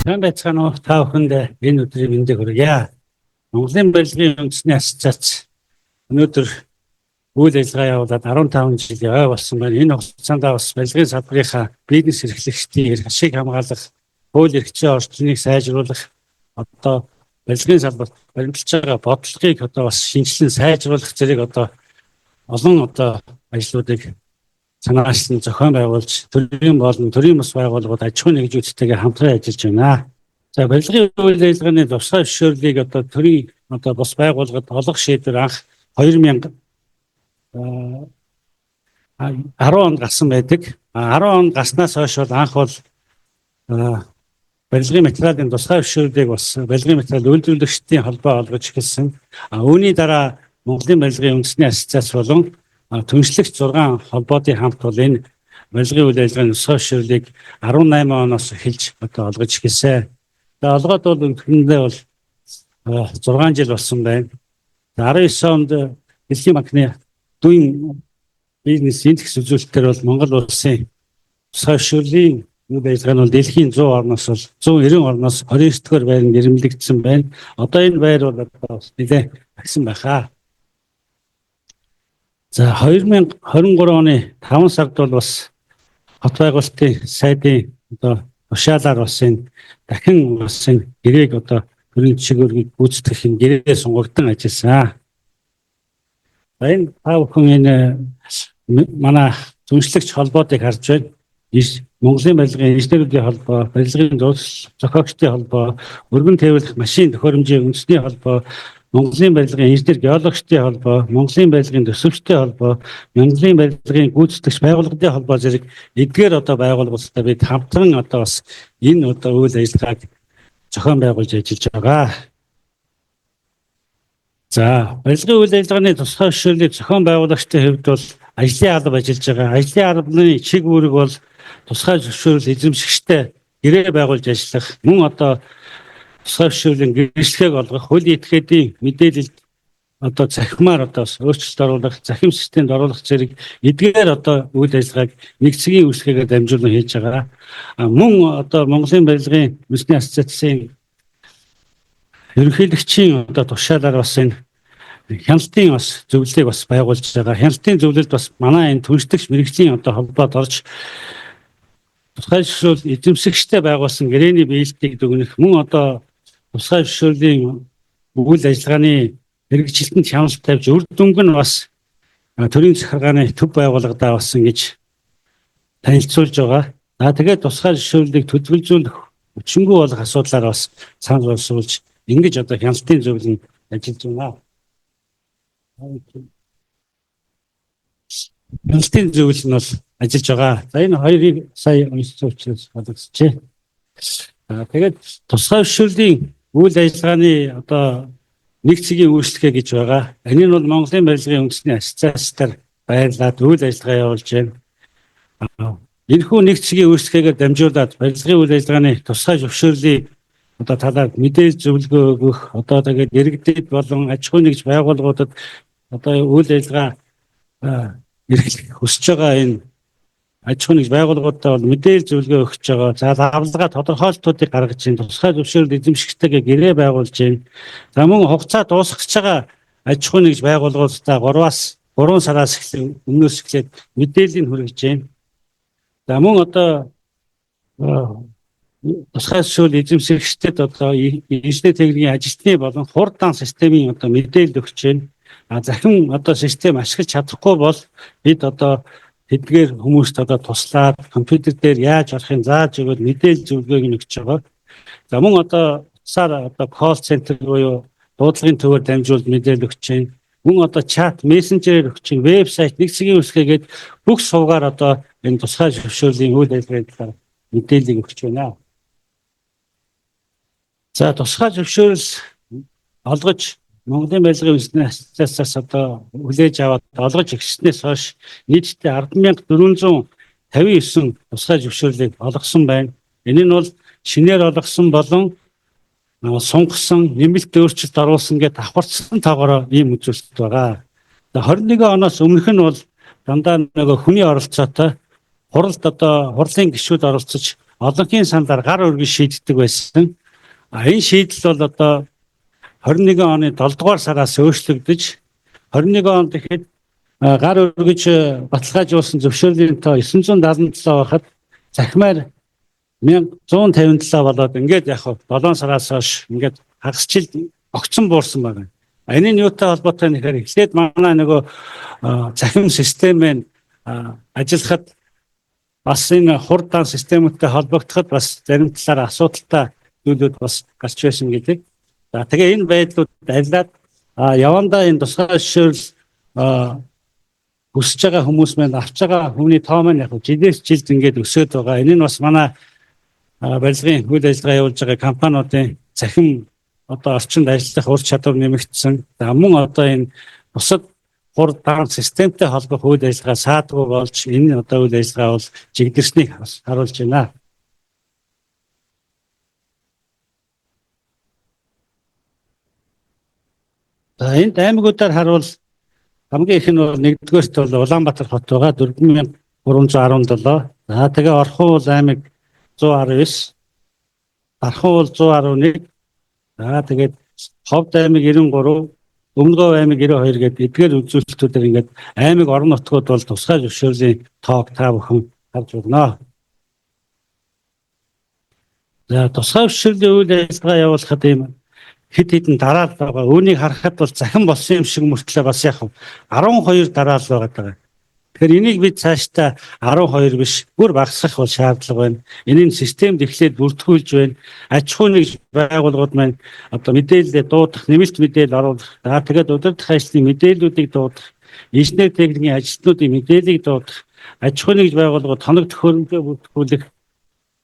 Сайн байцгаана уу та бүхэндээ энэ өдрийн мэндийг хүргье. Монголын барилгын үндэсний ассоциац өнөөдөр үйл ажиллагаа явуулаад 15 жил яваа болсон байна. Энэ хугацаанд бас барилгын салбарынхаа бизнес эрхлэгчдийн эрх ашиг хамгаалах, хууль эрхчийн орчныг сайжруулах, одоо барилгын салбарт баримталж байгаа бодлогыг одоо бас шинжилэн сайжруулах зэрэг олон ажлуудыг санаачлан зохион байгуулж төрийн болон төрийн бас байгууллагууд аж ахуйн нэгжүүдтэйгээ хамтран ажиллаж байна. За барилгын үйл ажиллагааны тусгай зөвшөөрлийг төрийн бас байгууллагад олох шийдвэр анх 2010 онд гарсан байдаг. 10 онд гарснаас хойш бол анх барилгын материалын тусгай зөвшөөрлийг бас барилгын материал үйлдвэрлэгчдийн холбоо олгож эхэлсэн. Үүний дараа Монголын барилгын үндэсний ассоциац болон түншлэгч 6 холбоодын хамт бол энэ барилгын үйл ажиллагааны тусгай зөвшөөрлийг 18 оноос эхэлж олгож эхэлсэн. За олгоод бол үнэндээ бол 6 жил болсон байна. 19 онд Дэлхийн банкны дүйн бизнес индекс үзүүлэлтээр бол Монгол улсын тусгай зөвшөөрлийн үйл ажиллагаа нь бол дэлхийн 100 орноос бол 190 орноос 29-р байранд нэрмэлэгдсэн байна. Одоо энэ байр бол нэлээд агсан байхаа. За 2023 оны 5 сард бол бас хот байгуулалтын сайдын тушаалаар бас энэ дахин бас энэ гэрээг төрийн жишгүүргийг гүйцэтгэх энэ гэрээ сунгагдсан ажилласан. За энэ та бүхэн энэ манай түншлэгч холбоодыг харж байна. Монголын барилгын инженеруудын холбоо, барилгын зохиогчдын холбоо, өргөн тээвэрлэх машин төхөөрөмжийн үндэсний холбоо, Монголын барилгын инженер геологчдын холбоо, Монголын барилгын төсөвчдийн холбоо, Монголын барилгын гүйцэтгэгч байгууллагын холбоо зэрэг эдгээр байгууллагуудтай бид хамтран бас энэ үйл ажиллагааг зохион байгуулж ажиллаж байгаа. За барилгын үйл ажиллагааны тусгай зөвшөөрлийг зохион байгуулагчдын хувьд бол ажлын алба ажиллаж байгаа. Ажлын албаны чиг үүрэг бол тусгай зөвшөөрөл эзэмшигчтэй гэрээ байгуулж ажиллах, мөн тусгай зөвшөөрлийн гэрчлэгийг олгох, хуулийн этгээдийн мэдээлэлд захимаар өөрчлөлт оруулах, захим системд оруулах зэрэг эдгээр үйл ажиллагааг нэг цагийн үйлчлэгээр дамжуулан хийж байгаа. Мөн Монголын барилгын үндэсний ассоциацийн ерөнхийлөгчийн тушаалаар бас энэ хяналтын зөвлөлийг бас байгуулж байгаа. Хяналтын зөвлөлд бас манай энэ түншлэгч мэргэжлийн холбоод орж тусгай зөвшөөрөл эзэмшигчтэй байгуулсан гэрээний биелэлтийг дүгнэх, мөн тусгай зөвшөөрлийн үйл ажиллагааны хэрэгжилтэнд хяналт тавьж үр дүнг нь бас төрийн захиргааны төв байгууллагадаа бас ингэж танилцуулж байгаа. Тэгээд тусгай зөвшөөрлийг төдөлжүүлэх хүчингүй болох асуудлаар бас санал боловсруулж ингэж хяналтын зөвлөнд ажиллаж байна. Хяналтын зөвлөл нь бол ажиллаж байгаа. За энэ хоёрыг сая уншсан учраас бодогсчээ. Тэгээд тусгай зөвшөөрлийн үйл ажиллагааны нэг цагийн үйлчлэгээ гэж байгаа. Энэ нь бол Монголын барилгын үндэсний ассоциацаар байрлаад үйл ажиллагаа явуулж байна. Энэхүү нэг цагийн үйлчлэгээр дамжуулаад барилгын үйл ажиллагааны тусгай зөвшөөрлийг талаар мэдээлэл зөвлөгөө өгөх, тэгээд иргэдэд болон аж ахуйн нэгж байгууллагуудад үйл ажиллагаа эрхлэх хүсэж байгаа энэ аж ахуйн нэгж байгууллагуудаа бол мэдээлэл зөвлөгөө өгч байгаа. За авлага тодорхойлолтуудыг гаргаж байна. Тусгай зөвшөөрөл эзэмшигчтэйгээ гэрээ байгуулж байна. За мөн хугацаа дуусгаж байгаа аж ахуйн нэгж байгууллагуудаа 3 сараас өмнөөс эхлээд мэдээллийг хүргэж байна. За мөн тусгай зөвшөөрөл эзэмшигчдэд инженер техникийн ажилтны болон хурдан системийн мэдээлэл өгч байна. Захин систем ашиглаж чадахгүй бол бид тэдгээр хүмүүст туслаад компьютер дээр яаж орохын зааж өгöd мэдээлэл зөвлөгөөг нь өгч байгаа. За мөн утсаар call center буюу дуудлагын төвөөр дамжуулж мэдээлэл өгч байна. Мөн чат мессенжерээр өгч байна. Вебсайт нэг цагийн үйлчлэгээд бүх сувгаар энэ тусгай зөвшөөрлийн үйл ажиллагааг мэдээллийг өгч байна. За тусгай зөвшөөрөл олгож Монголын барилгын үндэсний ассоциацаас хүлээж аваад олгож эхэлснээс хойш нийтдээ 10,459 тусгай зөвшөөрлийг олгосон байна. Энэ нь бол шинээр олгосон болон сунгасан, нэмэлт өөрчлөлт оруулсан гэж давхарцсан тоогоор ийм үзүүлэлт байгаа. 21 оноос өмнөх нь бол дандаа хүний оролцоотой хуралд хурлын гишүүд оролцож олонхын саналаар гар өргөж шийддэг байсан. Энэ шийдэл бол одоо 21 оны 7 дугаар сараас өөрчлөгдөж 21 онд ихэд гар өргөж баталгаажуулсан зөвшөөрлийн тоо 977 байхад захимаар 1157 болоод ингээд яг 7 сараас хойш ингээд хагасчил огцон буурсан байна. Энэ нь юутай холбоотой нэхэр эхлээд манай нөгөө захим системээр ажиллахад бас энэ хурдан системтэй холбогдоход бас зарим талаар асуудалтай зүйлүүд бас гарч байсан гэдэг. За тэгээ энэ байдлууд арилаад явандаа энэ тусгай зөвшөөрөл хүсэж байгаа хүмүүс маань авч байгаа хүний тоо маань яг жилээс жилд ингээд өсөд байгаа. Энэ нь бас манай барилгын үйл ажиллагаа явуулж байгаа компаниудын захим одоо орчинд ажиллах ур чадвар нэмэгдсэн. За мөн одоо энэ бусад хурдан системтэй холбох үйл ажиллагаа саадгүй болж энэ одоо үйл ажиллагаа бол жигдэрснийг харуулж байна. За энэ аймагуудаар харуул хамгийн их нь бол нэгдүгээрт бол Улаанбаатар хот байгаа 4317. За тэгээ Орхон бол аймаг 119, Архан бол 111. За тэгээд Ховд аймаг 93, Өмнөгов аймаг 92 гэдэг эдгээр үзүүлэлтүүдээр ингээд аймаг орон нутгууд бол тусгай зөвшөөрлийн тоог та бүхэн харж байна. За тусгай зөвшөөрлийн үйл ажиллагаа явуулахад ийм хэд хэдэн дараалал байгаа. Үүнийг харахад бол захин болсон юм шиг мөртлөө бас яг 12 дараалал байгаа. Тэгэхээр энийг бид цаашдаа 12 биш бүр багасгах бол шаардлага байна. Энийг системд эхлээд бүртгүүлж байна. Аж ахуй нэгж байгууллагууд маань одоо мэдээлэл дуудах, нэмэлт мэдээлэл оруулах, тэгээд удирдах ажлын мэдээллүүдийг дуудах, инженер техникийн ажилтнуудын мэдээллийг дуудах, аж ахуй нэгж байгууллагууд тоног төхөөрөмжөө бүртгүүлэх.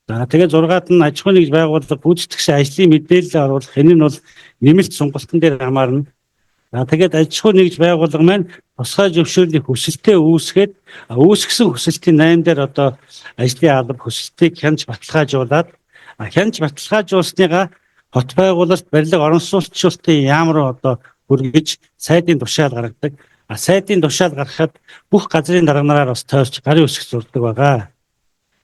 Тэгээд 6-аад нь аж ахуй нэгж байгууллага гүйцэтгэгч ажлын мэдээлэл оруулах. Энэ нь бол нэмэлт сонголтын дээр хамаарна. Тэгээд аж ахуй нэгж байгууллага маань тусгай зөвшөөрлийг хүсэлтээ үүсгээд үүсгэсэн хүсэлтийн 8 дээр одоо ажлын алба хүсэлтийг хянж баталгаажуулаад хянж баталгаажуулсныгаа хот байгуулалт барилга орон сууцчлалтын яам руу одоо хүргэж сайдын тушаал гаргадаг. Сайдын тушаал гаргахад бүх газрын дарганараар бас тойрч гарын үсэг зурдаг байгаа.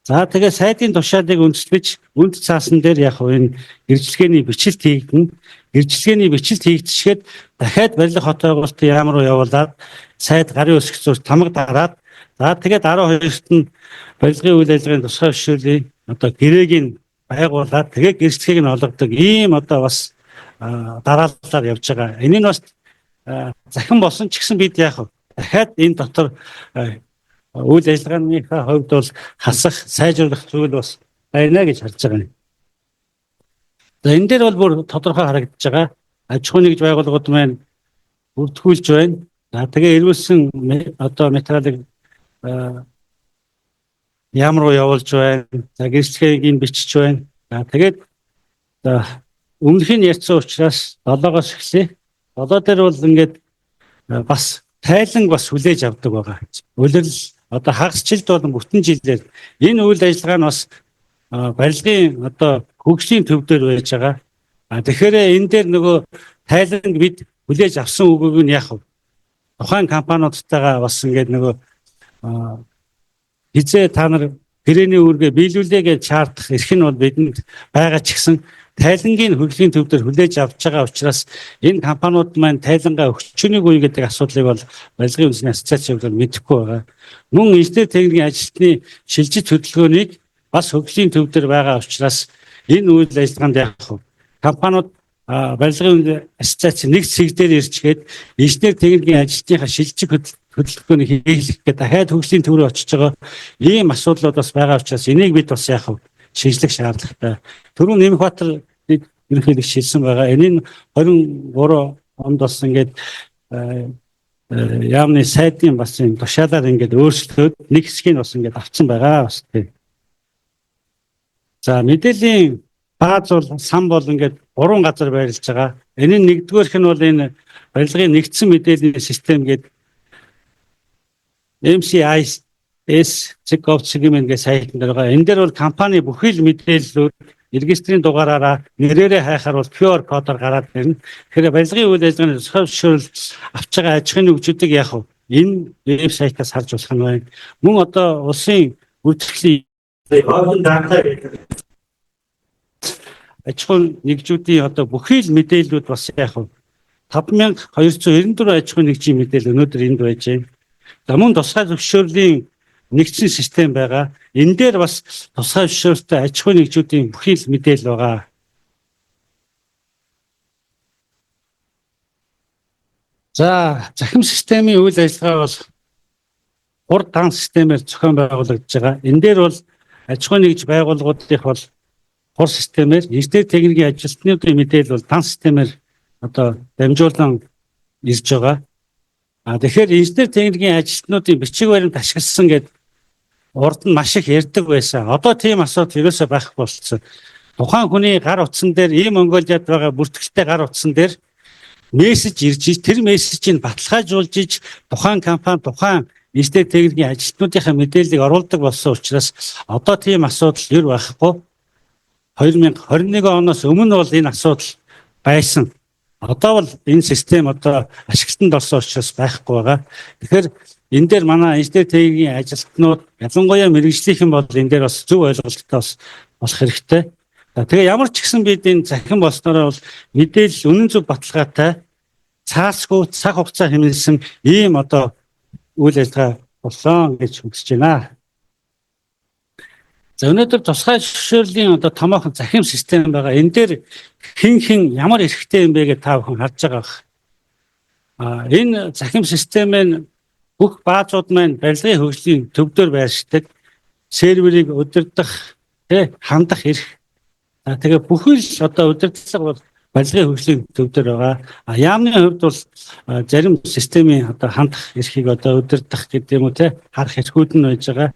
За тэгээ сайдын тушаалыг үндэслэж үнд цаасан дээр яг энэ гэрчлэгээний бичлэлт хийгдэн. Гэрчлэгээний бичлэлт хийгдчихэд дахиад барилга хот байгуулалтын яам руу явуулаад сайд гарын үсэг зурж тамга дараад за тэгээд 12-т нь барилгын үйл ажиллагааны тусгай зөвшөөрлийг одоо гэрээг нь байгуулаад тэгээд гэрчлэгийг нь олгодог. Ийм одоо бас дараалалаар явж байгаа. Энэ нь бас захин болсон ч гэсэн бид яг дахиад энэ дотор үйл ажиллагааныхаа хувьд бол хасах, сайжруулах зүйл бас байна гэж харж байгаа юм. За энэ дээр бол бүр тодорхой харагдаж байгаа. Аж ахуй нэгж байгууллагууд маань бүртгүүлж байна. За тэгээ эрүүлсэн одоо материалыг яам руу явуулж байна. За гэрчлэгийг бичиж байна. За тэгээд өмнөх нь ярьсан учраас 7-оос эхлэе. 7 дээр бол ингээд бас тайлан бас хүлээж авдаг байгаа. Улирал одоо хагасчилд болон бүтэн жилээр энэ үйл ажиллагаа нь бас барилгын одоо хөгжлийн төв дээр байж байгаа. Тэгэхээр энэ дээр нөгөө тайланг бид хүлээж авсан үгийг нь яг тухайн компаниудтайгаа бас ингээд нөгөө хизээ та нар гэрээний үүргээ биелүүлээ гэж чартах эрх нь бол бидэнд байгаа ч гэсэн тайлангийн хөгжлийн төв дээр хүлээж авч байгаа учраас энэ компаниуд маань тайлангаа өгчөнийг үе гэдэг асуудлыг бол барилгын үндэсний ассоциацийн хувьд мэдэхгүй байгаа. Мөн инженер техникийн ажилтны шилжиж хөдөлгөөнийг бас хөгжлийн төв дээр байгаа учраас энэ үйл ажиллагаанд яг компаниуд барилгын ассоциацийн нэг цэг дээр ирчгээд инженер техникийн ажилтныхаа шилжих хөдөлгөөнийг хийх гэдэг дахиад хөгжлийн төв рүү очиж байгаа ийм асуудлууд бас байгаа учраас энийг бид бас яг шинжлэх шаардлагатай. Түрүүн Нэмхбаатар ерөнхийлөгч хэлсэн байгаа. Энэ нь 23 онд бас ингээд яамны сайдын бас энэ тушаалаар ингээд өөрчлөлтөд нэг хэсгийг бас ингээд авсан байгаа бас тийм. За мэдээллийн бааз бол сан бол ингээд 3 газар байрлаж байгаа. Энэ нь нэгдүгээрх нь бол энэ барилгын нэгдсэн мэдээллийн систем гэдэг MCIS Check-out-Segment гэх сайтн дээр байгаа. Энэ дээр бол компани бүхий л мэдээллүүд регистрийн дугаараараа нэрээрээ хайхаар бол QR кодоор гараад ирнэ. Тэгэхээр барилгын үйл ажиллагааны тусгай зөвшөөрөл авч байгаа аж ахуйн хөгжүүдийг яг энэ веб сайтаас харж болох нь байна. Мөн одоо улсын үйлчлэлийн Олон дата гэдэг аж ахуйн нэгжүүдийн одоо бүхий л мэдээллүүд бас яг 5294 аж ахуйн нэгжийн мэдээлэл өнөөдөр энд байж байна. За мөн тусгай зөвшөөрлийн нэгдсэн систем байгаа. Энэ дээр бас тусгай зөвшөөрөлтөй аж ахуйн нэгжүүдийн бүхий л мэдээлэл байгаа. За захим системийн үйл ажиллагаа бол 3 дан системээр зохион байгуулагдж байгаа. Энэ дээр бол аж ахуйн нэгж байгууллагуудынх бол 3 системээр инженер техникийн ажилтнуудын мэдээлэл бол дан системээр одоо дамжуулан ирж байгаа. Тэгэхээр инженер техникийн ажилтнуудын бичиг баримт ашигласан гэдэг урд нь маш их ярьдаг байсан. Одоо тийм асуудал ерөөсөй байхгүй болчихсон. Тухайн хүний гар утсан дээр ийм Монголиад байгаа бүртгэлтэй гар утсан дээр мессеж ирж, тэр мессежийг баталгаажуулж иж тухайн компани, тухайн инженер техникийн ажилтнуудынхаа мэдээллийг оруулдаг болсон учраас одоо тийм асуудал ер байхгүй. 2021 оноос өмнө бол энэ асуудал байсан. Одоо бол энэ систем одоо ашиглалтанд орсон учраас байхгүй байгаа. Тэгэхээр энэ дээр манай инженер техникийн ажилтнууд ялангуяа мэргэжлийнхэн бол энэ дээр бас зөв ойлголттой бас болох хэрэгтэй. Тэгээ ямар ч гэсэн бид энэ захин болсноор бол мэдээлэл үнэн зөв баталгаатай цаасгүй цаг хугацаа хэмнэлсэн ийм одоо үйл ажиллагаа болсон гэж үзэж байна. За өнөөдөр тусгай зөвшөөрлийн одоо томоохон захим систем байгаа. Энэ дээр хэн ямар эрхтэй юм бэ гэж та бүхэн харж байгаа. Энэ захим системээр бүх баазууд маань барилгын хөгжлийн төвдөр байршдаг, серверийг удирдах, хандах эрх. Тэгээ бүхэл одоо удирдлага бол барилгын хөгжлийн төвдөр байгаа. Яамны хувьд бол зарим системийн одоо хандах эрхийг одоо удирдах гэдэг юм уу харах эрхүүд нь байж байгаа.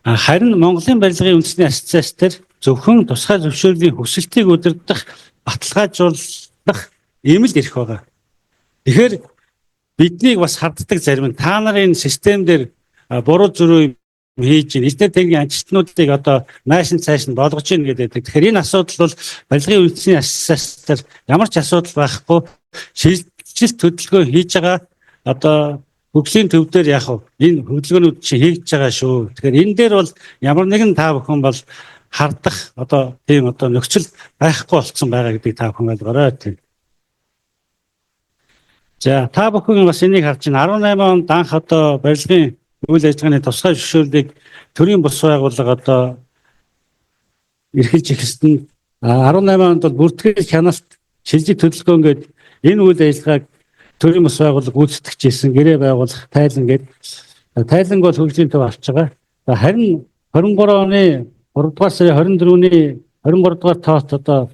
Харин Монголын барилгын үндэсний ассоциац дээр зөвхөн тусгай зөвшөөрлийн хүсэлтийг удирдах, баталгаажуулах ийм л эрх байгаа. Тэгэхээр биднийг бас харддаг зарим нь та нарын систем дээр буруу зөрүү хийж инженер техникийн ажилтнуудыг одоо наашин цааш нь болгож ийн гэдэг. Тэгэхээр энэ асуудал бол барилгын үндэсний ассоциац дээр ямар ч асуудал байхгүй шилжилт хөдөлгөөн хийж байгаа одоо хөгжлийн төв дээр яг энэ хөдөлгөөнүүд чинь хийж байгаа шүү. Тэгэхээр энэ дээр бол ямар нэгэн та бүхэн бол хардах одоо тийм одоо нөхцөл байхгүй болцсон байгаа гэдгийг та бүхэн ойлгоорой тийм. За та бүхэн бас энийг харж байна. 18 онд анх одоо барилгын үйл ажиллагааны тусгай зөвшөөрлийг төрийн бус байгууллага одоо эрхэлж эхэлсэн. 18 онд бол бүртгэл хяналт шилжих төлөвлөгөө гээд энэ үйл ажиллагааг төрийн бус байгууллага гүйцэтгэж ирсэн гэрээ байгуулах тайлан гээд тайланг бол хөгжлийн төв авч байгаа. Харин 23 оны 3 дугаар сарын 24-ний 23 дугаар тоот одоо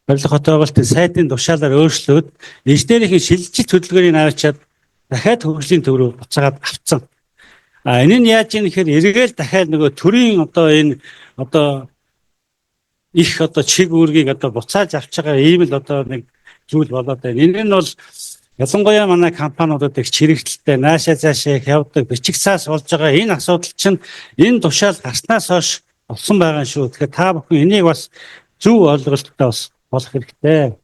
барилга хот байгуулалтын сайдын тушаалаар өөрчлөөд инженерийн шилжилт хөдөлгөөнийг авчиад дахиад хөгжлийн төв рүү буцаагаад авцсан. Энэ нь яаж юм гэхээр эргээл дахиад нөгөө төрийн одоо энэ одоо их одоо чиг үүргийг одоо буцааж авч байгаа ийм л одоо нэг зүйл болоод байна. Энэ нь бол ялангуяа манай компаниудад их чирэгдэлтэй наашаа цаашаа явдаг бичиг цаас болж байгаа энэ асуудал чинь энэ тушаал гарснаас хойш болсон байгаа шүү. Тэгэхээр та бүхэн энийг бас зөв ойлголттой бас болох хэрэгтэй.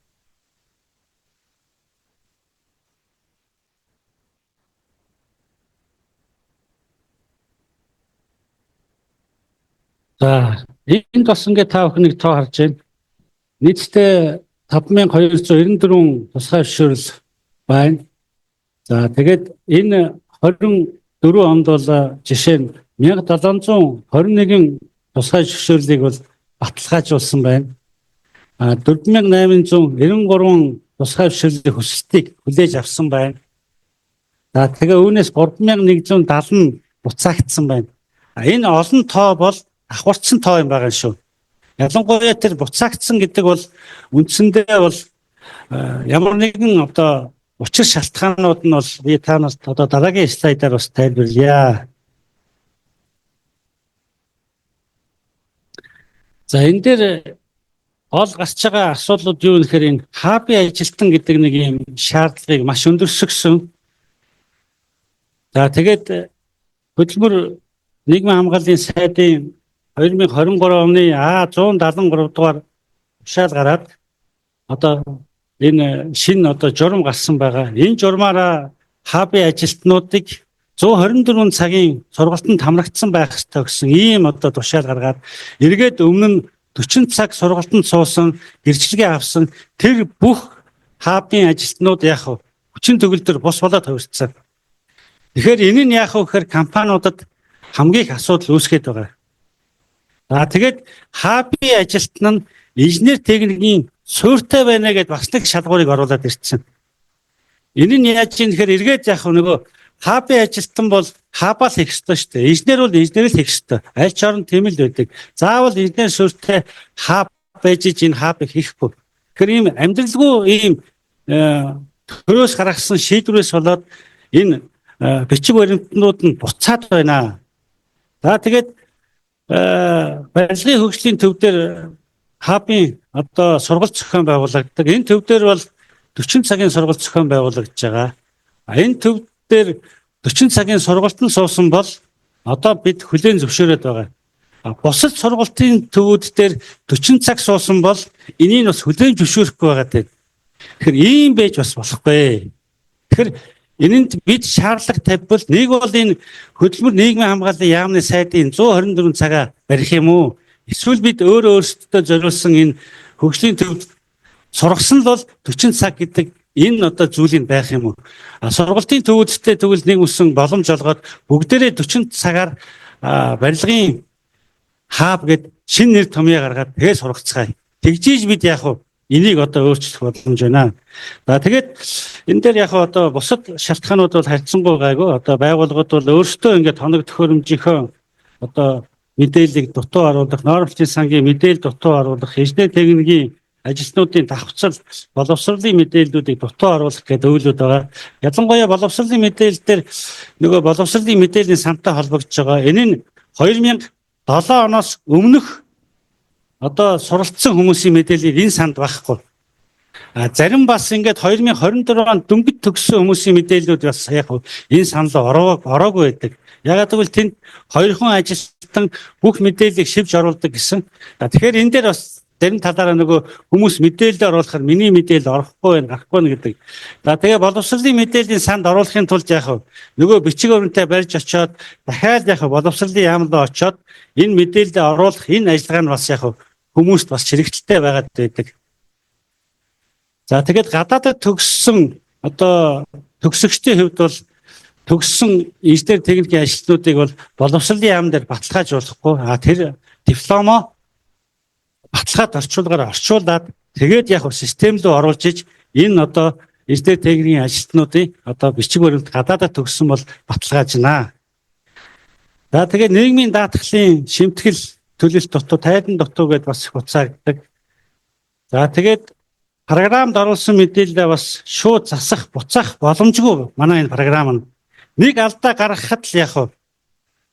За энд бас ингээд та бүхэн нэг тоо харж байна. Нийтдээ 5294 тусгай зөвшөөрөл байна. За тэгээд энэ 24 онд бол жишээ нь 1721 тусгай зөвшөөрлийг бол баталгаажуулсан байна. 4893 тусгай зөвшөөрлийг хүсэлтийг хүлээж авсан байна. За тэгээ үүнээс 3170 буцаагдсан байна. Энэ олон тоо бол давхарцсан тоо юм байгаа шүү. Ялангуяа тэр буцаагдсан гэдэг бол үндсэндээ бол ямар нэгэн одоо учир шалтгаанууд нь бол би та нарт одоо дараагийн слайдаар бас тайлбарлая. За энэ дээр гол гарч байгаа асуудлууд юу гэхээр энэ хабын ажилтан гэдэг нэг юм шаардлагыг маш өндөрсгсөн. За тэгээд хөдөлмөр нийгмийн хамгааллын сайдын 2023 оны 173 дугаар тушаал гараад одоо энэ шинэ одоо журам гарсан байгаа. Энэ журмаараа хабын ажилтнуудыг 124 цагийн сургалтанд хамрагдсан байх ёстой гэсэн ийм одоо тушаал гаргаад эргээд өмнө нь 40 цаг сургалтанд суусан, гэрчлэгээ авсан тэр бүх хабын ажилтнууд яг хүчин төгөлдөр бос болоод хувирцсан. Тэгэхээр энэ нь яг гэхээр компаниудад хамгийн их асуудал үүсгэж байгаа. За тэгээд хабын ажилтан нь инженер техникийн суурьтай байна гэдээ бас нэг шалгуурыг оруулаад ирсэн. Энэ нь яаж юм тэгэхээр эргээд яг нөгөө хабын ажилтан бол хабаа л хийх ёстой шүү дээ. Инженер бол инженер л хийх ёстой. Аль ч орон тийм л байдаг. Заавал инженер суурьтай хаб байж энэ хабыг хийхгүй. Тэгэхээр ийм амьдралгүй ийм төрөөс гаргасан шийдвэрээс болоод энэ бичиг баримтнууд нь буцаад байна. За тэгээд барилгын хөгжлийн төв дээр хабын одоо сургалт зохион байгуулагддаг. Энэ төв дээр бол 40 цагийн сургалт зохион байгуулагдж байгаа. Энэ төв дээр 40 цагийн сургалтанд суусан бол одоо бид хүлээн зөвшөөрöd байгаа. Бусад сургалтын төвүүд дээр 40 цаг суусан бол энийг бас хүлээн зөвшөөрөхгүй байгаа гэдэг. Тэгэхээр ийм байж бас болохгүй. Тэгэхээр энэнд бид шаардлага тавьбал нэг бол энэ хөдөлмөр нийгмийн хамгааллын яамны сайдын 124 цагаа барих юм уу? Эсвэл бид өөрсдөө зориулсан энэ хөгжлийн төвд сургасан л бол 40 цаг гэдэг энэ одоо зүйлийг байх юм уу? Сургалтын төвүүдтэй тэгвэл нэг үсэн боломж олгоод бүгдээрээ 40 цагаар барилгын хаб гэд шинэ нэр томьёо гаргаад тэгээ сургацгаая. Тэгжиж бид яг энийг одоо өөрчлөх боломж байна. За тэгээд энэ дээр яг одоо бусад шалтгаанууд бол харьцангуй гайгүй. Одоо байгууллагууд бол өөрсдөө ингээд хоног төхөөрөмжийнхөө одоо мэдээллийг дутуу оруулах, нормчийн сангийн мэдээлэл дутуу оруулах, инженер техникийн ажилтнуудын давхцал, боловсролын мэдээллүүдийг дутуу оруулах гэдэг үйлүүд байгаа. Ялангуяа боловсролын мэдээлэл дээр нөгөө боловсролын мэдээллийн сантай холбогдож байгаа. Энэ нь 2007 оноос өмнөх одоо суралцсан хүмүүсийн мэдээллийг энэ санд байхгүй. Зарим бас ингээд 2024 онд дөнгөж төгссөн хүмүүсийн мэдээллүүд бас яг энэ санд ороогүй байдаг. Ягаад гэвэл тэнд 2 хүн ажилтан бүх мэдээллийг шивж оруулдаг гэсэн. Тэгэхээр энэ дээр бас зарим талаараа нөгөө хүмүүс мэдээлэл оруулахад миний мэдээлэл орохгүй байх, гарахгүй нь гэдэг. За тэгээ боловсролын мэдээллийн санд оруулахын тулд яг нөгөө бичиг баримтаа барьж очиод дахиад яг боловсролын яамд очиод энэ мэдээлэлээ оруулах энэ ажиллагаа нь бас яг хүмүүст бас хэрэгжилтэй байгаад байдаг. За тэгээд гадаадд төгссөн одоо төгсөгчдийн хувьд бол төгссөн инженер техникийн ажилтнуудыг бол боловсролын яам дээр баталгаажуулахгүй. Тэр дипломо баталгаад орчуулад тэгээд яг систем рүү оруулж иж энэ одоо инженер техникийн ажилтнуудын одоо бичиг баримт гадаадд төгссөн бол баталгаажнаа. За тэгээд нийгмийн даатгалын шимтгэл төлөлт дутуу, тайдан дутуу гэдээ бас их уцаагддаг. За тэгээд програмд оруулсан мэдээлэлээ бас шууд засах, буцаах боломжгүй манай энэ програм нь. Нэг алдаа гаргахад л яг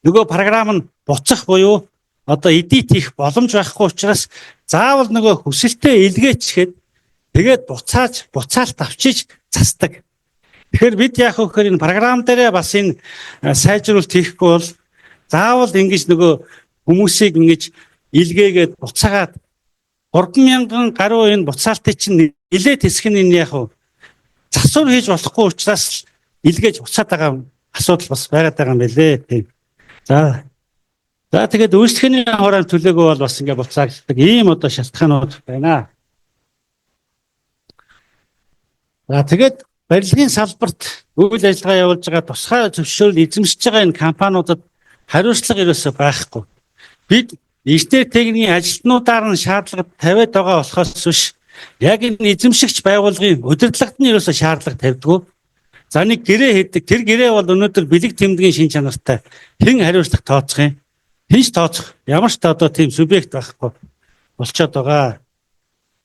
нөгөө програм нь буцах буюу одоо эдит хийх боломж байхгүй учраас заавал нөгөө хүсэлтээ илгээчгээд тэгээд буцаалт авчиж засдаг. Тэгэхээр бид яг хөөр энэ програм дээрээ бас энэ сайжруулалт хийхгүй бол заавал ингэж нөгөө хүмүүсийг ингэж илгээгээд буцаагаад 3,000 гаруй энэ буцаалтыг чинь нилээд хэсэг нь энэ яг засвар хийж болохгүй учраас илгээж буцаад байгаа асуудал бас байгаад байгаа юм байлээ. За тэгээд үйлчлэгээний хураан төлөөгөө бол бас ингэ буцаагддаг ийм одоо шалтгаанууд байна. За тэгээд барилгын салбарт үйл ажиллагаа явуулж байгаа тусгай зөвшөөрөл эзэмшиж байгаа энэ компаниудад хариуцлага ерөөсөө байхгүй. Бид инженер техникийн ажилтнуудаар нь шаардлага тавиад байгаа болохоос биш яг энэ эзэмшигч байгууллагын удирдлагт нь ерөөсөө шаардлага тавьдгүй. За нэг гэрээ хийдэг. Тэр гэрээ бол өнөөдөр бэлэг тэмдгийн шин чанартай. Хэн хариуцлага тооцох юм? Хинч тооцох ямар ч одоо тийм субъект байхгүй болчиход байгаа.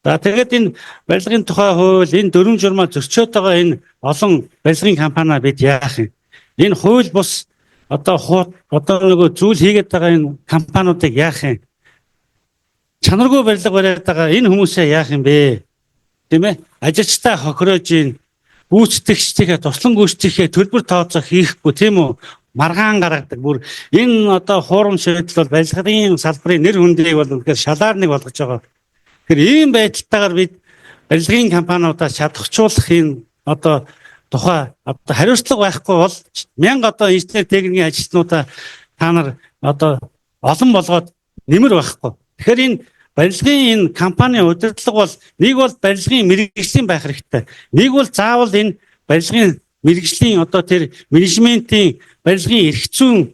За тэгээд энэ барилгын тухай хууль, энэ дүрм журмаа зөрчөөд байгаа энэ олон барилгын компаниа бид яах юм? Энэ хууль бус одоо нөгөө зүйл хийгээд байгаа энэ компаниудыг яах юм? Чанаргүй барилга бариад байгаа энэ хүмүүсээ яах юм бэ? Тийм ээ? Ажилчтай хохироож ийн гүйцэтгэгчдийнхээ туслан гүйцэтгэхээ төлбөр тооцоох хийхгүй тийм үү? Маргаан гаргадаг. Бүр энэ одоо хуурам шийдэл бол барилгын салбарын нэр хүндийг бол үнэхээр шалаар нэг болгож байгаа. Тэгэхээр ийм байдалтайгаар бид барилгын компаниудаас чадахжуулах энэ одоо тухай одоо хариуцлага байхгүй бол 1000 одоо инженер техникийн ажилтнуудаа та нар одоо олон болгоод нэмэр байхгүй. Тэгэхээр энэ барилгын энэ компани удирдлага бол нэг бол барилгын мэргэжлийн байх хэрэгтэй. Нэг бол заавал энэ барилгын мэргэжлийн одоо тэр менежментийн барилгын эрх зүйн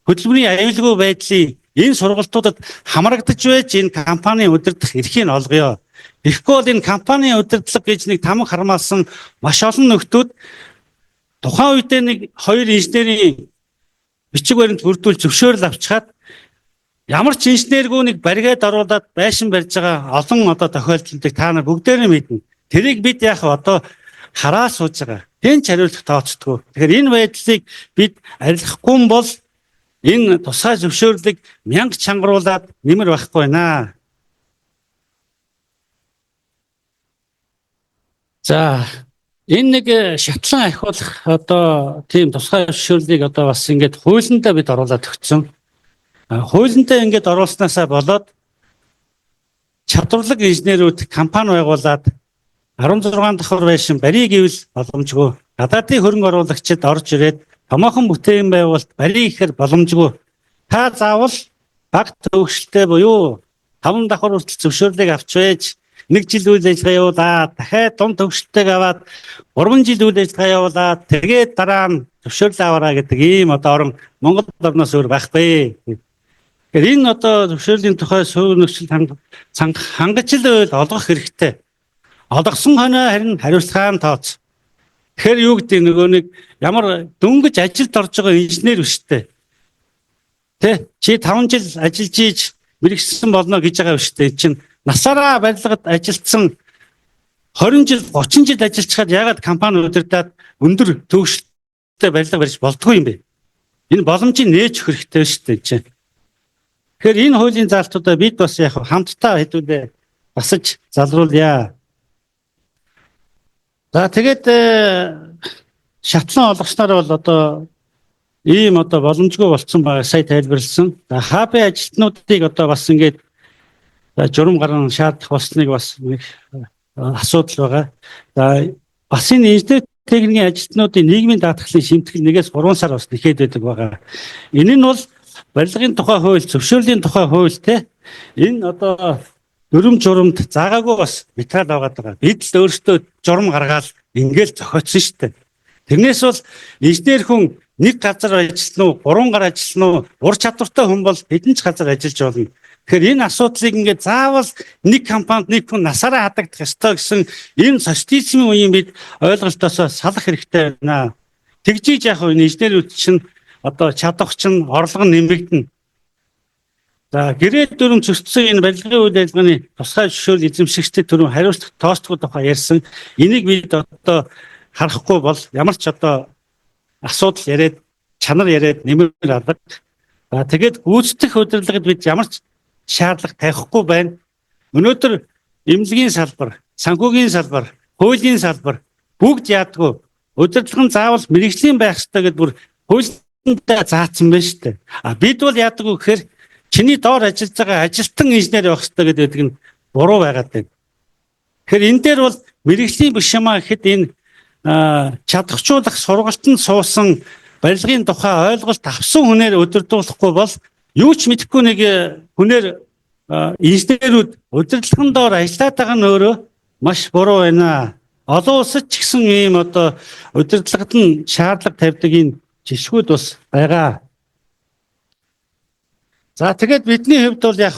хөдөлмөрийн аюулгүй байдлын энэ сургалтуудад хамрагдаж байж энэ компани удирдах эрхийг олгоё. Тэгэхгүй бол энэ компани удирдлага гэж нэг тамга хармаасан маш олон нөхдүүд тухайн үедээ нэг хоёр инженерийн бичиг баримт бүрдүүл зөвшөөрөл авчихад ямар ч инженергүй нэг баригад оруулаад байшин барьж байгаа олон одоо тохиолдлыг та нар бүгдээрээ мэднэ. Тэрийг бид яг одоо хараа сууж байгаа. Тэн ч хариулах тооцдгүй. Тэгэхээр энэ байдлыг бид арилгахгүй бол энэ тусгай зөвшөөрлийг 1000 чангаруулад нэмэр байхгүй байна. За энэ нэг шатлан ахиулах одоо тийм тусгай зөвшөөрлийг одоо бас ингээд хуулиндаа бид оруулаад өгсөн. Хуулиндаа ингээд оруулснаасаа болоод чадварлаг инженерүүд компани байгуулад 16 давхар байшин барий гэвэл боломжгүй. Гадаадын хөрөнгө оруулагчид орж ирээд томоохон бүтээн байгуулалт барий гэхэр боломжгүй. Та заавал баг төвөгшөлтэй буюу 5 давхар хүртэл зөвшөөрлийг авч байж 1 жил үйл ажиллагаа явуулаад дахиад дунд төвөгшөлтэйг аваад 3 жил үйл ажиллагаа явуулаад тэгээд дараа нь зөвшөөрлөө аваарай гэдэг ийм одоо орон Монгол орноос өөр байхгүй. Тэгэхээр энэ одоо зөвшөөрлийн тухай суурь нөхцөл хангаж л олгох хэрэгтэй. Олгосон хоноо харин хариуцлагаа нь тооц. Тэгэхээр юу гэдэг нөгөө нэг ямар дөнгөж ажилд орж байгаа инженер биш үү? Тэ чи 5 жил ажиллаж ийж мэрэгсэн болно гэж байгаа биш үү? Чин насаараа барилгад ажилдсан 20 жил 30 жил ажиллачаад ягаад компани удирдаад өндөр төвөгшөлттэй барилга барьж болдгоо юм бэ? Энэ боломжийг нээж өгөх хэрэгтэй шүү дээ чинь. Тэгэхээр энэ хуулийн заалтуудаа бид бас яг хамтдаа хэдүүлээ басаж залруулъя. За тэгээд шатлан олгосноор бол одоо ийм одоо боломжгүй болцсон байгаа сая тайлбарлсан. За ХБ ажилтнуудыг одоо бас ингээд журам гарган шаардах болсныг бас нэг асуудал байгаа. За бас энэ инженер техникийн ажилтнуудын нийгмийн даатгалын шимтгэл 1-3 сар бас нэхэд байдаг байгаа. Энэ нь бол барилгын тухай хууль, зөвшөөрлийн тухай хууль те энэ одоо дүрм журамд заагаагүй бас материал аваад байгаа. Бид л өөрсдөө журам гаргаад ингээл зохиоцсон шүү дээ. Тэрнээс бол инженер хүн нэг газар ажиллана уу, 3 гар ажиллана уу, ур чадвартай хүн бол хэдэн ч газар ажиллаж болно. Тэгэхээр энэ асуудлыг ингээд заавал нэг компанид нэг хүн насаараа хадагдах ёстой гэсэн энэ социализмын үеийн бид ойлголтоос салах хэрэгтэй байна. Тэгжиж яг энэ инженерүүд чинь одоо чадах чинь орлого нь нэмэгдэнэ. За гэрээ дүрм зөрчсөн энэ барилгын үйл ажиллагааны тусгай зөвшөөрөл эзэмшигчдийн төрөв хариуцлага тооцохгүй тухай ярьсан. Энийг бид одоо харахгүй бол ямар ч одоо асуудал яриад чанар яриад нэмэр алга. За тэгээд гүйцэтгэх удирдлагад бид ямар ч шаардлага тавихгүй байна. Өнөөдөр эмнэлгийн салбар, санхүүгийн салбар, хуулийн салбар бүгд яадгүй. Удирдлага нь заавал мэрэгжлийн байх ёстой гэдээ бүр хуулиндаа заасан байна шүү дээ. Бид бол яадгүй гэхээр чиний доор ажиллаж байгаа ажилтан инженер байх хэрэгтэй гэдэг нь буруу байгаад байна. Тэгэхээр энэ дээр бол мэрэгжлийн биш юмаа гэхэд энэ чадахжуулах сургалтанд суусан барилгын тухай ойлголт авсан хүнээр удирдуулахгүй бол юу ч мэдэхгүй нэг хүнээр инженерүүд удирдлагын доор ажиллаад байгаа нь өөрөө маш буруу байна. Олон улсад ч гэсэн ийм одоо удирдлагад нь шаардлага тавьдаг энэ жишгүүд бас байгаа. За тэгээд бидний хувьд бол яг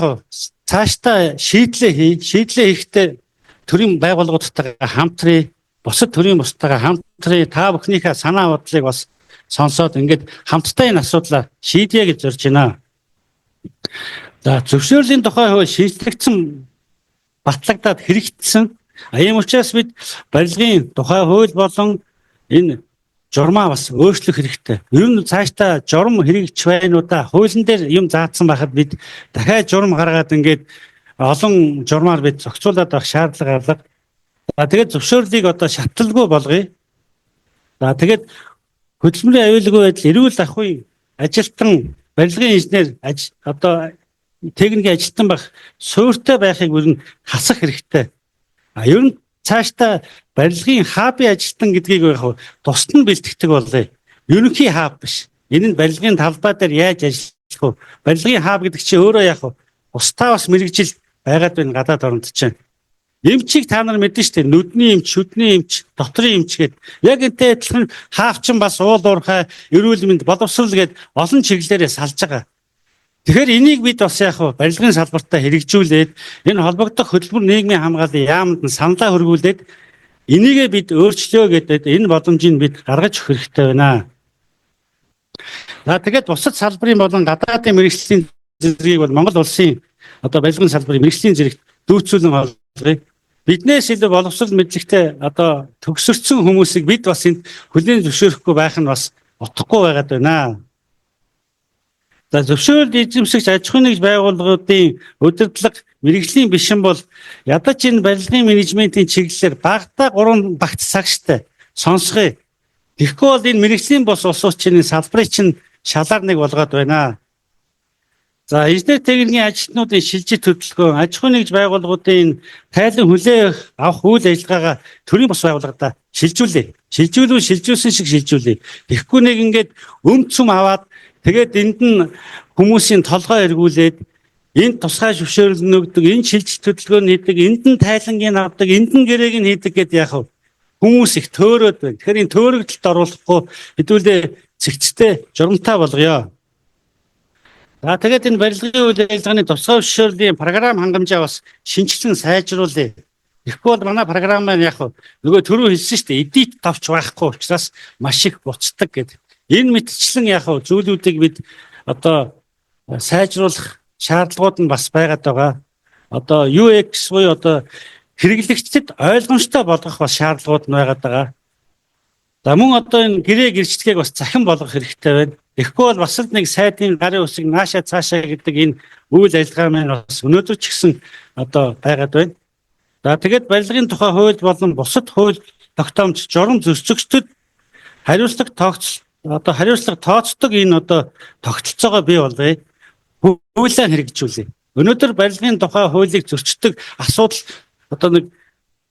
цаашдаа шийдлээ хийхдээ төрийн байгууллагуудтайгаа хамтрий, бусад төрийн бусдаагаа хамтрий, та бүхнийхээ санаа бодлыг бас сонсоод ингээд хамтдаа энэ асуудлаа шийдье гэж зорж байна. За зөвшөөрлийн тухай хууль шийдлэгдсэн батлагдаад хэрэгжсэн. Ийм учраас бид барилгын тухай хууль болон энэ журмаа бас өөрчлөх хэрэгтэй. Ер нь цаашдаа журам хэрэгжиж байнуудаа хуулийн дээр юм заасан байхад бид дахиад журам гаргаад ингээд олон журмаар бид зохицуулаад авах шаардлага гардаг. За тэгээд зөвшөөрлийг одоо шатлалгүй болгоё. За тэгээд хөдөлмөрийн аюулгүй байдал эрүүл ахуйн ажилтан барилгын инженер одоо техникийн ажилтан байх суурьтай байхыг бүр нь хасах хэрэгтэй. Ер нь цаашдаа барилгын хабын ажилтан гэдгийг яг тусад нь бэлтгэдэг болъё. Ерөнхий хаб биш. Энэ нь барилгын талбай дээр яаж ажиллах вэ? Барилгын хаб гэдэг чинь өөрөө яг устдаа бас мэрэгжил байгаад байна гадаад оронд чинь. Эмчийг та нар мэднэ шүү дээ. Нүдний эмч, шүдний эмч, дотрын эмч гэдэг. Яг энтэй адилхан хаавчин бас уул уурхай, эрүүл мэнд, боловсрол гэдэг олон чиглэлээрээ салж байгаа. Тэгэхээр энийг бид бас яг барилгын салбартаа хэрэгжүүлээд энэ холбогдох хөтөлбөр нийгмийн хамгааллын яамд нь саналаа хөрвүүлээд энийгээ бид өөрчлөө гэдэг энэ боломжийг бид гаргаж өгөх хэрэгтэй байна. За тэгээд бусад салбарын болон гадаадын мэргэжлийн зэргийг бол Монгол улсын одоо барилгын салбарын мэргэжлийн зэрэгт дүүцүүлэн олгоё. Биднээс илүү боловсрол мэдлэгтэй одоо төгсөрсөн хүмүүсийг бид бас энд хүлээн зөвшөөрөхгүй байх нь бас утгагүй байгаад байна. За зөвшөөрөлд эзэмшигч аж ахуйн нэгж байгууллагуудын удирдлага мэргэжлийн бишин бол ядаж энэ барилгын менежментийн чиглэлээр багадаа 3 багц цагштай сонсгоё. Тэгэхгүй бол энэ мэргэжлийн бос улсуудчны салбарыг чинь шалаар нэг болгоод байна. За инженер техникийн ажилтнуудын шилжиж хөдөлгөөн аж ахуйн нэгж байгууллагуудын тайлан хүлээх авах үйл ажиллагаагаа төрийн бос байгууллагада шилжүүлээ. Шилжүүлсэн шиг шилжүүлээ. Тэгэхгүй нэг ингээд өмцөм аваад тэгээд энд нь хүмүүсийн толгой эргүүлээд энд тусгай зөвшөөрөл нөгдөг, энэ шилжилт хөдөлгөөн хийдэг, энд нь тайлангийн авдаг, энд нь гэрээг нь хийдэг гэдээ яг хүмүүс их төөрөөд байна. Тэгэхээр энэ төөрөгдөлд оруулахгүй хэдүүлээ цэгцтэй журамтай болгоё. За тэгээд энэ барилгын үйл ажиллагааны тусгай зөвшөөрлийн програм хангамжаа бас шинжилэн сайжруулъя. Тэгэхгүй бол манай програм маань яг нөгөө түрүү хэлсэн шүү дээ. Эдит товч байхгүй учраас маш их буцдаг гэдэг. Энэ мэтчлэн яг зүйлүүдийг бид одоо сайжруулах шаардлагууд нь бас байгаад байгаа. Одоо UX буюу одоо хэрэглэгчдэд ойлгомжтой болгох бас шаардлагууд нь байгаад байгаа. За мөн одоо энэ гэрээ гэрчлэгийг бас захин болгох хэрэгтэй байна. Тэгэхгүй бол бас л нэг сайдын гарын үсэг наашаа цаашаа гэдэг энэ үйл ажиллагаа маань бас өнөөдөр ч гэсэн одоо байгаад байна. За тэгээд барилгын тухай хууль болон бусад хууль тогтоомж журам зөрчигчдөд хариуцлага тооцдог энэ одоо тогтолцоогоо бий болгоё. Хуулиа хэрэгжүүлээ. Өнөөдөр барилгын тухай хуулийг зөрчдөг асуудал одоо нэг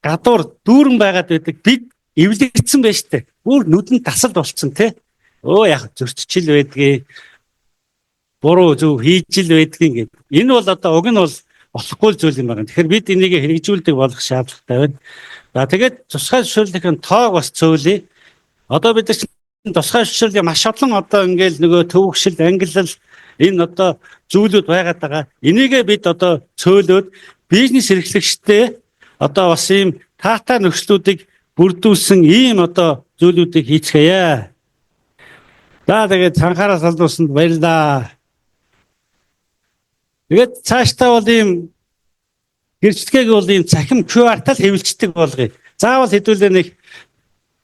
гадуур дүүрэн байгаад байдаг. Бид эвлэгдсэн байж тээ. Бүр нүдэнд тасалд болцсон тий. Яг зөрчил байдгийг буруу зөв хийж л байдгийг гэдэг. Энэ бол одоо уг нь бол болохгүй зүйл юм байна. Тэгэхээр бид энийг хэрэгжүүлдэг болох шаардлагатай байна. За тэгээд тусгай зөвшөөрлөхийн тоог бас цөөлье. Одоо бид тусгай зөвшөөрлийг маш олон одоо ингээл нөгөө төвөгшил, ангиллал энэ одоо зүйлүүд байгаад байгаа. Энийгээ бид одоо цөөлөөд бизнес эрхлэгчтэй одоо бас ийм таатай нөхцлүүдийг бүрдүүлсэн ийм одоо зүйлүүдийг хийцгээе. За тэгээд цанхаараа салдуулсанд баярлалаа. Тэгээд цаашдаа бол ийм гэрчлэгийг бол ийм цахим QR-тал хэвлэлцдэг болгоё. Заавал хэдүүлээ нэг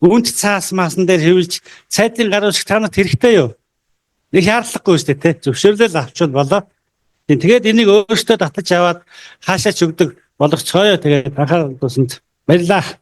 үнд цаас маасан дээр хэвлэж цайдын гар уск та нарт хэрэгтэй юу? Нэг шаардлагагүй шүү дээ, зөвшөөрлөл авчвал болоо. Тэгээд энийг өөртөө татаж аваад хаашаач өгдөг болгоцгоё. Тэгээд анхаарал тусанд баярлалаа.